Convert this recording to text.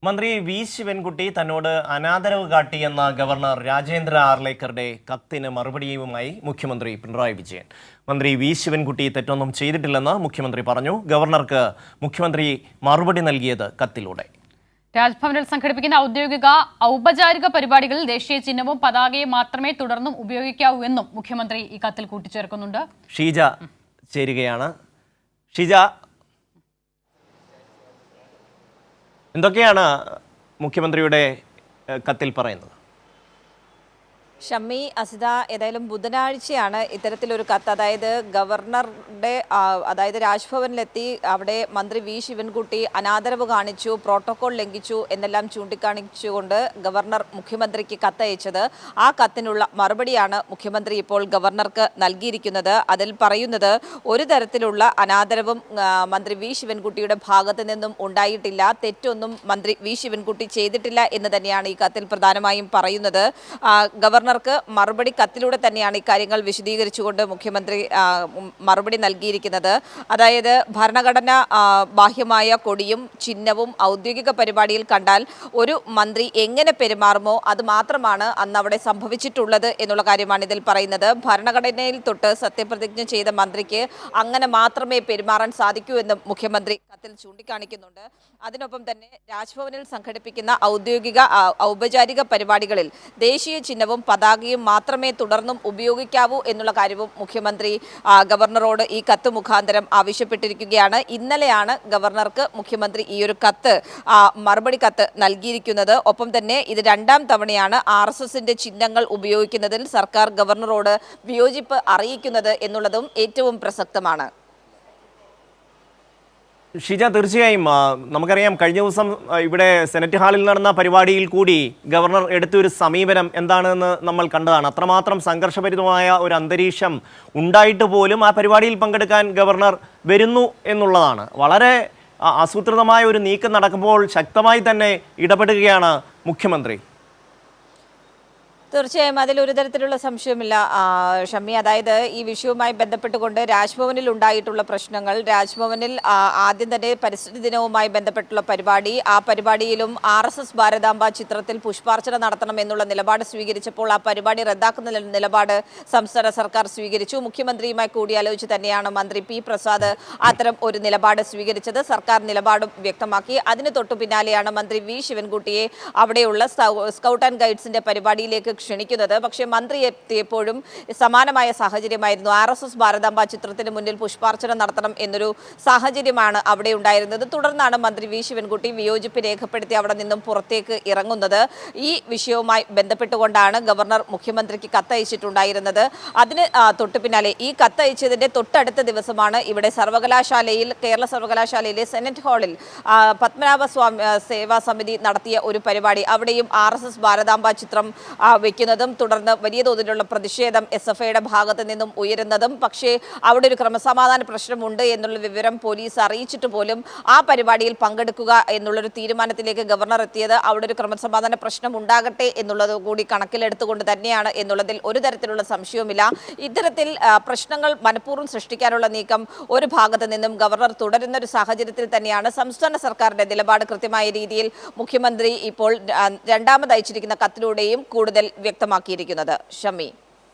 മന്ത്രി വി ശിവൻകുട്ടി തന്നോട് അനാദരവ് കാട്ടിയെന്ന ഗവർണർ രാജേന്ദ്ര ആർലേക്കറുടെ കത്തിന് മറുപടിയുമായി മുഖ്യമന്ത്രി പിണറായി വിജയൻ. മന്ത്രി വി ശിവൻകുട്ടി തെറ്റൊന്നും ചെയ്തിട്ടില്ലെന്ന് മുഖ്യമന്ത്രി പറഞ്ഞു. ഗവർണർക്ക് മുഖ്യമന്ത്രി മറുപടി നൽകിയത് കത്തിലൂടെ. രാജ്ഭവനിൽ സംഘടിപ്പിക്കുന്ന ഔപചാരിക പരിപാടികളിൽ ദേശീയ ചിഹ്നവും പതാകയും മാത്രമേ തുടർന്നും ഉപയോഗിക്കാവൂ എന്നും മുഖ്യമന്ത്രി ഈ കത്തിൽ കൂട്ടിച്ചേർക്കുന്നുണ്ട്. ഷീജ ചേരുകയാണ്. ഷീജ, എന്തൊക്കെയാണ് മുഖ്യമന്ത്രിയുടെ കത്തിൽ പറയുന്നത്? ഷമ്മി, അസിത, ഏതായാലും ബുധനാഴ്ചയാണ് ഇത്തരത്തിലൊരു കത്ത്, അതായത് ഗവർണറുടെ രാജ്ഭവനിലെത്തി അവിടെ മന്ത്രി വി ശിവൻകുട്ടി അനാദരവ് കാണിച്ചു, പ്രോട്ടോകോൾ ലംഘിച്ചു എന്നെല്ലാം ചൂണ്ടിക്കാണിച്ചുകൊണ്ട് ഗവർണർ മുഖ്യമന്ത്രിക്ക് കത്തയച്ചത്. ആ കത്തിനുള്ള മറുപടിയാണ് മുഖ്യമന്ത്രി ഇപ്പോൾ ഗവർണർക്ക് നൽകിയിരിക്കുന്നത്. അതിൽ പറയുന്നത് ഒരു തരത്തിലുള്ള അനാദരവും മന്ത്രി വി ശിവൻകുട്ടിയുടെ ഭാഗത്തു നിന്നും ഉണ്ടായിട്ടില്ല, തെറ്റൊന്നും മന്ത്രി വി ശിവൻകുട്ടി ചെയ്തിട്ടില്ല എന്ന് തന്നെയാണ് ഈ കത്തിൽ പ്രധാനമായും പറയുന്നത്. ഗവർണർക്ക് മറുപടി കത്തിലൂടെ തന്നെയാണ് ഇക്കാര്യങ്ങൾ വിശദീകരിച്ചുകൊണ്ട് മുഖ്യമന്ത്രി മറുപടി നൽകിയിരിക്കുന്നത്. അതായത് ഭരണഘടന ബാഹ്യമായ കൊടിയും ചിഹ്നവും ഔദ്യോഗിക പരിപാടിയിൽ കണ്ടാൽ ഒരു മന്ത്രി എങ്ങനെ പെരുമാറുമോ അത് മാത്രമാണ് അന്ന് അവിടെ സംഭവിച്ചിട്ടുള്ളത് എന്നുള്ള കാര്യമാണ് ഇതിൽ പറയുന്നത്. ഭരണഘടനയിൽ തൊട്ട് സത്യപ്രതിജ്ഞ ചെയ്ത മന്ത്രിക്ക് അങ്ങനെ മാത്രമേ പെരുമാറാൻ സാധിക്കൂ എന്നും മുഖ്യമന്ത്രി കത്തിൽ ചൂണ്ടിക്കാണിക്കുന്നുണ്ട്. അതിനൊപ്പം തന്നെ രാജ്ഭവനിൽ സംഘടിപ്പിക്കുന്ന ഔപചാരിക പരിപാടികളിൽ ദേശീയ ചിഹ്നവും പതാകയും മാത്രമേ തുടർന്നും ഉപയോഗിക്കാവൂ എന്നുള്ള കാര്യവും മുഖ്യമന്ത്രി ഗവർണറോട് ഈ കത്ത് മുഖാന്തരം ആവശ്യപ്പെട്ടിരിക്കുകയാണ്. ഇന്നലെയാണ് ഗവർണർക്ക് മുഖ്യമന്ത്രി ഈ ഒരു മറുപടി കത്ത് നൽകിയിരിക്കുന്നത്. ഒപ്പം തന്നെ ഇത് രണ്ടാം തവണയാണ് RSSന്റെ ചിഹ്നങ്ങൾ ഉപയോഗിക്കുന്നതിൽ സർക്കാർ ഗവർണറോട് വിയോജിപ്പ് അറിയിക്കുന്നത് എന്നുള്ളതും ഏറ്റവും പ്രസക്തമാണ്. ഷീജ, തീർച്ചയായും നമുക്കറിയാം, കഴിഞ്ഞ ദിവസം ഇവിടെ സെനറ്റ് ഹാളിൽ നടന്ന പരിപാടിയിൽ കൂടി ഗവർണർ എടുത്തൊരു സമീപനം എന്താണെന്ന് നമ്മൾ കണ്ടതാണ്. അത്രമാത്രം സംഘർഷഭരിതമായ ഒരു അന്തരീക്ഷം ഉണ്ടായിട്ട് പോലും ആ പരിപാടിയിൽ പങ്കെടുക്കാൻ ഗവർണർ വരുന്നു എന്നുള്ളതാണ്. വളരെ ആസൂത്രിതമായ ഒരു നീക്കം നടക്കുമ്പോൾ ശക്തമായി തന്നെ ഇടപെടുകയാണ് മുഖ്യമന്ത്രി. തീർച്ചയായും അതിൽ ഒരു തരത്തിലുള്ള സംശയമില്ല ഷമ്മി. അതായത് ഈ വിഷയവുമായി ബന്ധപ്പെട്ടുകൊണ്ട് രാജ്ഭവനിൽ ഉണ്ടായിട്ടുള്ള പ്രശ്നങ്ങൾ, രാജ്ഭവനിൽ ആദ്യം തന്നെ പരിസ്ഥിതി ദിനവുമായി ബന്ധപ്പെട്ടുള്ള പരിപാടി, ആ പരിപാടിയിലും RSS ഭാരതാംബ ചിത്രത്തിൽ പുഷ്പാർച്ചന നടത്തണം എന്നുള്ള നിലപാട് സ്വീകരിച്ചപ്പോൾ ആ പരിപാടി റദ്ദാക്കുന്ന നിലപാട് സംസ്ഥാന സർക്കാർ സ്വീകരിച്ചു. മുഖ്യമന്ത്രിയുമായി കൂടിയാലോചിച്ച് തന്നെയാണ് മന്ത്രി P. പ്രസാദ് അത്തരം ഒരു നിലപാട് സ്വീകരിച്ചത്. സർക്കാർ നിലപാടും വ്യക്തമാക്കി. അതിന് തൊട്ടു പിന്നാലെയാണ് മന്ത്രി വി ശിവൻകുട്ടിയെ അവിടെയുള്ള സ്കൗട്ട് ആൻഡ് ഗൈഡ്സിന്റെ പരിപാടിയിലേക്ക് ക്ഷണിക്കുന്നത്. പക്ഷേ മന്ത്രി എത്തിയപ്പോഴും സമാനമായ സാഹചര്യമായിരുന്നു. RSS ഭാരതാംബ ചിത്രത്തിന് മുന്നിൽ പുഷ്പാർച്ചന നടത്തണം എന്നൊരു സാഹചര്യമാണ് അവിടെ ഉണ്ടായിരുന്നത്. തുടർന്നാണ് മന്ത്രി വി ശിവൻകുട്ടി വിയോജിപ്പ് രേഖപ്പെടുത്തി അവിടെ നിന്നും പുറത്തേക്ക് ഇറങ്ങുന്നത്. ഈ വിഷയവുമായി ബന്ധപ്പെട്ടുകൊണ്ടാണ് ഗവർണർ മുഖ്യമന്ത്രിക്ക് കത്തയച്ചിട്ടുണ്ടായിരുന്നത്. അതിന് തൊട്ടു പിന്നാലെ ഈ കത്തയച്ചതിന്റെ തൊട്ടടുത്ത ദിവസമാണ് ഇവിടെ കേരള സർവകലാശാലയിലെ സെനറ്റ് ഹാളിൽ പത്മനാഭസ്വാമി സേവാ സമിതി നടത്തിയ ഒരു പരിപാടി. അവിടെയും RSS ഭാരതാംബ ചിത്രം വെക്കുന്നതും തുടർന്ന് വലിയ തോതിലുള്ള പ്രതിഷേധം SFIയുടെ ഭാഗത്ത് നിന്നും ഉയരുന്നതും. പക്ഷേ അവിടെ ഒരു ക്രമസമാധാന പ്രശ്നമുണ്ട് എന്നുള്ള വിവരം പോലീസ് അറിയിച്ചിട്ട് പോലും ആ പരിപാടിയിൽ പങ്കെടുക്കുക എന്നുള്ളൊരു തീരുമാനത്തിലേക്ക് ഗവർണർ എത്തിയത് അവിടെ ഒരു ക്രമസമാധാന പ്രശ്നം ഉണ്ടാകട്ടെ എന്നുള്ളത് കൂടി കണക്കിലെടുത്തുകൊണ്ട് തന്നെയാണ് എന്നുള്ളതിൽ ഒരു തരത്തിലുള്ള സംശയവുമില്ല. ഇത്തരത്തിൽ പ്രശ്നങ്ങൾ മനഃപൂർവ്വം സൃഷ്ടിക്കാനുള്ള നീക്കം ഒരു ഭാഗത്ത് നിന്നും ഗവർണർ തുടരുന്ന ഒരു സാഹചര്യത്തിൽ തന്നെയാണ് സംസ്ഥാന സർക്കാരിന്റെ നിലപാട് കൃത്യമായ രീതിയിൽ മുഖ്യമന്ത്രി ഇപ്പോൾ രണ്ടാമത് അയച്ചിരിക്കുന്ന കത്തിലൂടെയും കൂടുതൽ വ്യക്തമാക്കിയിരിക്കുന്നത്. ഷമ്മി.